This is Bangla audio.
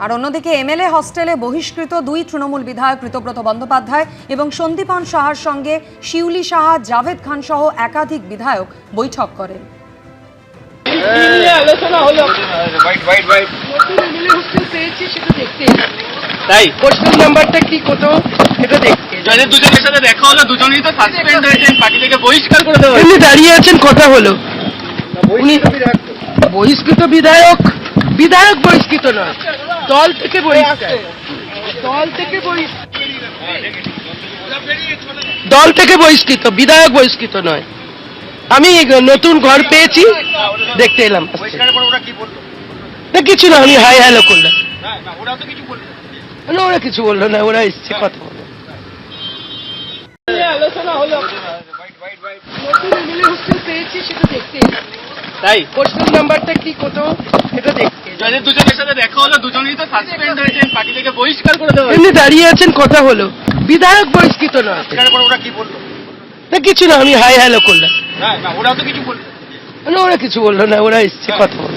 আর অন্যদিকে এমএলএ হস্টেলে বহিষ্কৃত দুই তৃণমূল বিধায়ক ঋতব্রত বন্দ্যোপাধ্যায় এবং সন্দীপান সাহার সঙ্গে শিউলি সাহা, জাভেদ খান সহ একাধিক বিধায়ক বৈঠক করেন। তাই হোস্টেল নাম্বারটা কি কত এটা দেখতে যাদের দুজনের সাথে দেখা হলো, দুজনেই তো সাসপেন্ড হয়েছেন, পার্টি থেকে বহিষ্কার করে দেওয়া হয়েছে। দাঁড়িয়ে আছেন, কথা হলো। উনি বহিষ্কৃত বিধায়ক, বিধায়ক বহিষ্কৃত নয়, দল থেকে বহিষ্কার, দল থেকে বহিষ্কৃত, বিধায়ক বহিষ্কৃত নয়। আমি নতুন ঘর পেয়েছি, দেখতে এলাম। না কিছু না, আমি হাই হ্যালো করলাম। না ওরা কিছু বললো না, ওরা এসছে কথা বলে। তাই হোস্টেল নাম্বারটা কি কত এটা দেখতে যাদের দুজনের সাথে দেখা হলো, দুজনেই তো সাসপেন্ড হয়েছেন, পার্টি থেকে বহিষ্কার করে দেওয়া হয়েছে। দাঁড়িয়ে আছেন, কথা হলো। বিধায়ক বহিষ্কৃত নয়। ওরা কি বললো? না কিছু না, আমি হাই হ্যালো করলাম। না ওরা তো কিছু বললো না, ওরা কিছু বললো না, ওরা এসছে কথা বলে।